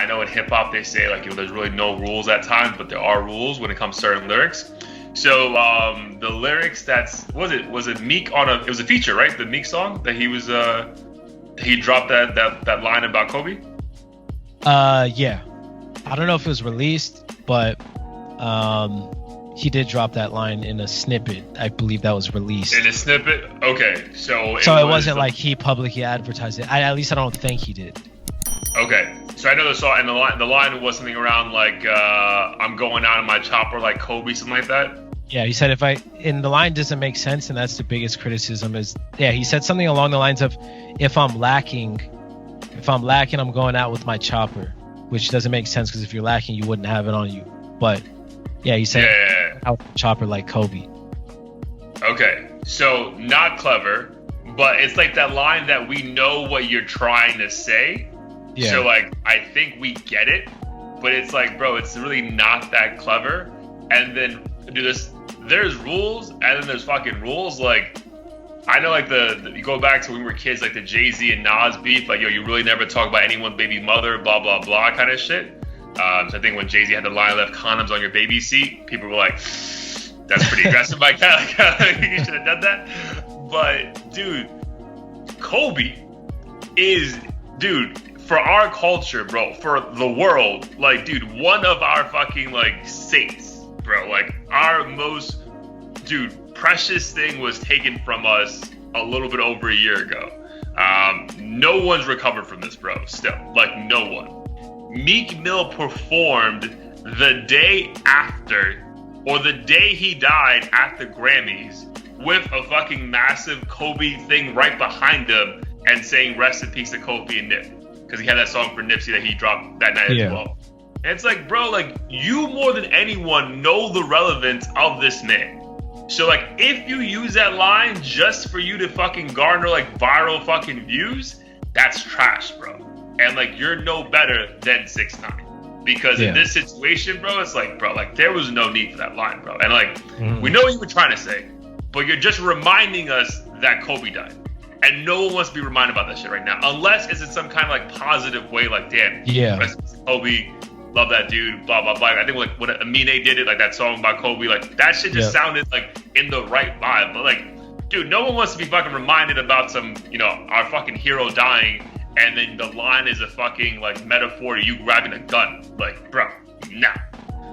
I know in hip hop they say like there's really no rules at times, but there are rules when it comes to certain lyrics. So the lyrics was it Meek on it was a feature, right? The Meek song that he was he dropped that line about Kobe. Yeah, I don't know if it was released, but he did drop that line in a snippet. I believe that was released. In a snippet? Okay. So it wasn't like he publicly advertised it. At least I don't think he did. Okay. So I know the song, and the line was something around like, I'm going out in my chopper like Kobe, something like that. Yeah, he said the line doesn't make sense, and that's the biggest criticism he said something along the lines of, if I'm lacking, I'm going out with my chopper, which doesn't make sense because if you're lacking, you wouldn't have it on you. But yeah, he said out with the chopper like Kobe. Okay, so not clever, but it's like that line that we know what you're trying to say. Yeah. So like, I think we get it, but it's like, bro, it's really not that clever. And then there's rules, and then there's fucking rules. Like, I know like you go back to when we were kids, like the Jay-Z and Nas beef, like, yo, you really never talk about anyone's baby mother, blah, blah, blah kind of shit. So I think when Jay-Z had the line, left condoms on your baby seat, people were like, that's pretty aggressive, my guy. Like, you should have done that. But, dude, Kobe is, for our culture, bro, for the world, like, dude, one of our fucking, like, saints, bro. Like, our most, precious thing was taken from us a little bit over a year ago. No one's recovered from this, bro, still. Like, no one. Meek Mill performed the day after, or the day he died at the Grammys, with a fucking massive Kobe thing right behind him and saying rest in peace to Kobe and Nip. Because he had that song for Nipsey that he dropped that night as well. And it's like, bro, like, you more than anyone know the relevance of this man. So, like, if you use that line just for you to fucking garner, like, viral fucking views, that's trash, bro. And, like, you're no better than 6ix9ine. Because in this situation, bro, it's like, bro, like, there was no need for that line, bro. And, like, we know what you were trying to say, but you're just reminding us that Kobe died. And no one wants to be reminded about that shit right now. Unless it's in some kind of, like, positive way, like, damn, Kobe, love that dude, blah, blah, blah. I think, like, when Amine did it, like, that song about Kobe, like, that shit just sounded, like, in the right vibe. But, like, dude, no one wants to be fucking reminded about some, our fucking hero dying, and then the line is a fucking, like, metaphor to you grabbing a gun. Like, bro, nah.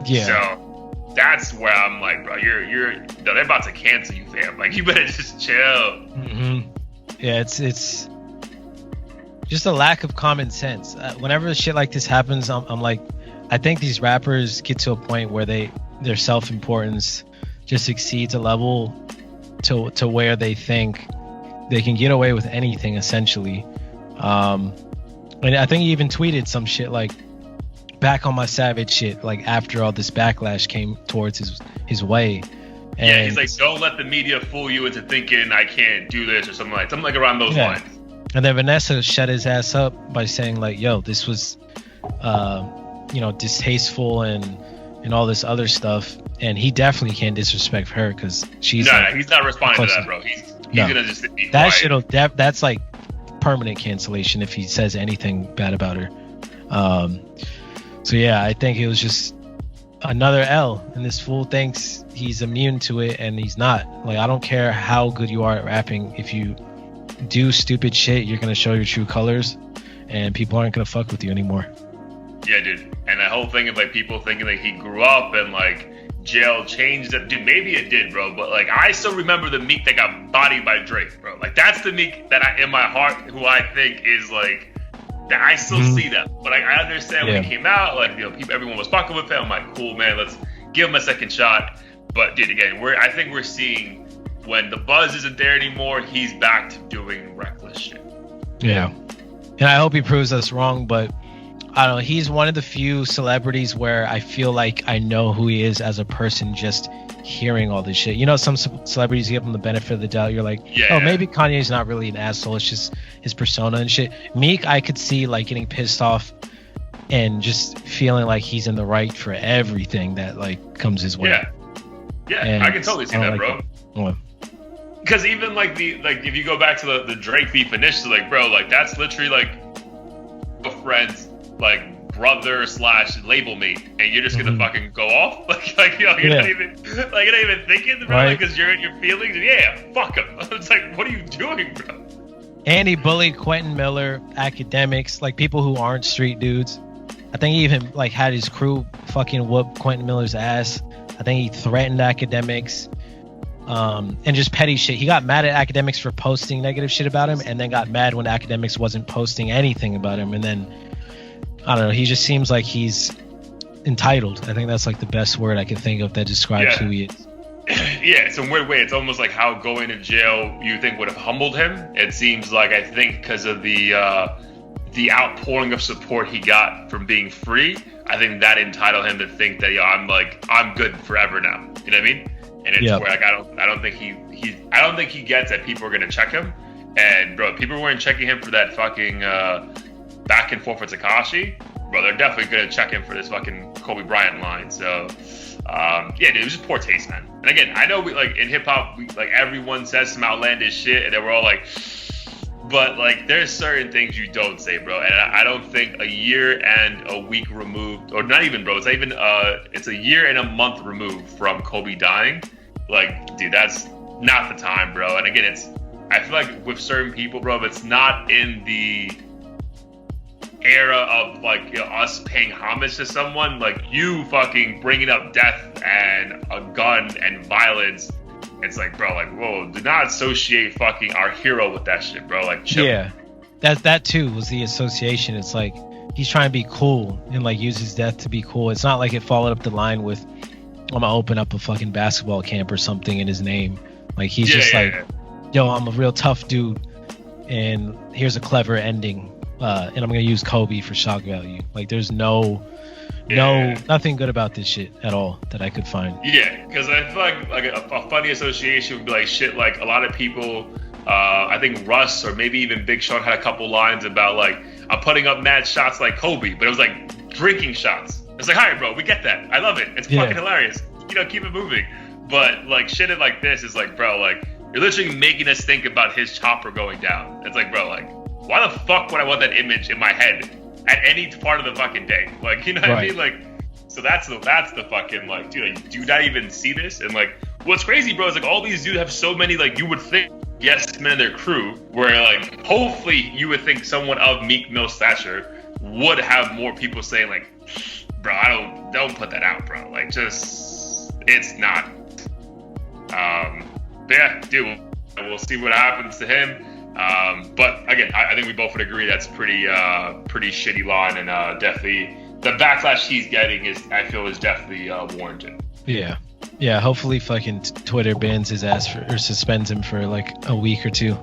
Yeah. So that's where I'm like, bro, they're about to cancel you, fam. Like, you better just chill. Mm-hmm. Yeah, it's just a lack of common sense. Whenever shit like this happens, I'm like, I think these rappers get to a point where their self-importance just exceeds a level to where they think they can get away with anything, essentially. And I think he even tweeted some shit like, back on my savage shit, like, after all this backlash came towards his way. And he's like, don't let the media fool you into thinking I can't do this or something like around those lines. And then Vanessa shut his ass up by saying like, yo, this was distasteful and all this other stuff. And he definitely can't disrespect her because she's he's not responding to that, bro. He's gonna just be quiet. That's like permanent cancellation if he says anything bad about her. So yeah, I think it was just another L, and this fool thinks he's immune to it, and he's not. Like, I don't care how good you are at rapping. If you do stupid shit, you're gonna show your true colors, and people aren't gonna fuck with you anymore. Yeah, dude. And that whole thing of like people thinking like he grew up and like jail changed it. Dude, maybe it did, bro. But like, I still remember the Meek that got bodied by Drake, bro. Like, that's the Meek that in my heart, who I think is like, that I still see that. But like, I understand when he came out, like, everyone was fucking with him. I'm like, cool, man, let's give him a second shot. But dude, again, I think we're seeing when the buzz isn't there anymore, he's back to doing reckless shit. Yeah. And I hope he proves us wrong, but I don't know, he's one of the few celebrities where I feel like I know who he is as a person just hearing all this shit. You know, some celebrities give him the benefit of the doubt. You're like, oh, maybe Kanye's not really an asshole. It's just his persona and shit. Meek, I could see like getting pissed off and just feeling like he's in the right for everything that like comes his way. Yeah, and I can totally see that, bro. Because even like if you go back to the Drake beef initially, like, bro, like that's literally like friends like brother / label mate, and you're just gonna fucking go off you're not even thinking, bro, right? Because you're in your feelings. Yeah, fuck him. It's like, what are you doing, bro? And he bullied Quentin Miller, academics, like people who aren't street dudes. I think he even like had his crew fucking whoop Quentin Miller's ass. I think he threatened academics. And just petty shit. He got mad at academics for posting negative shit about him, and then got mad when academics wasn't posting anything about him. And then I don't know, he just seems like he's entitled. I think that's like the best word I can think of that describes who he is. Yeah, it's a weird way. It's almost like how going to jail you think would have humbled him. It seems like, I think, because of the outpouring of support he got from being free, I think that entitled him to think that I'm good forever now. You know what I mean? And it's where like I don't think he gets that people are gonna check him. And bro, people weren't checking him for that fucking back and forth with Tekashi. Bro, they're definitely gonna check him for this fucking Kobe Bryant line. So dude, it was just poor taste, man. And again, I know we like in hip hop, like everyone says some outlandish shit, and then we're all like, but like there's certain things you don't say, bro. And I don't think a year and a week removed, or not even, bro, it's a year and a month removed from Kobe dying. Like, dude, that's not the time, bro. And again, I feel like with certain people, bro, if it's not in the era of like us paying homage to someone, like you fucking bringing up death and a gun and violence, it's like, bro, like, whoa, do not associate fucking our hero with that shit, bro. Like, chill. Yeah, that too was the association. It's like he's trying to be cool and like use his death to be cool. It's not like it followed up the line with, I'm gonna open up a fucking basketball camp or something in his name. Like he's yo, I'm a real tough dude, and here's a clever ending, and I'm gonna use Kobe for shock value. Like there's nothing good about this shit at all that I could find. Yeah, because I feel like a funny association would be like shit. Like a lot of people, I think Russ or maybe even Big Sean had a couple lines about like, I'm putting up mad shots like Kobe, but it was like drinking shots. It's like, all right, bro, we get that. I love it. It's fucking hilarious. Keep it moving. But like shit like this is like, bro, like you're literally making us think about his chopper going down. It's like, bro, like why the fuck would I want that image in my head at any part of the fucking day? Like, you know what I mean? Like, so that's the fucking like, dude, like, do you not even see this? And like, what's crazy, bro, is like all these dudes have so many, like, you would think yes men in their crew, where like hopefully you would think someone of Meek Mill stature would have more people saying like, bro, don't put that out, bro. Like, just, it's not. But yeah, dude, we'll see what happens to him. But again, I think we both would agree that's pretty shitty line, and definitely the backlash he's getting I feel is definitely warranted. Yeah. Hopefully, fucking Twitter bans his ass or suspends him for like a week or two.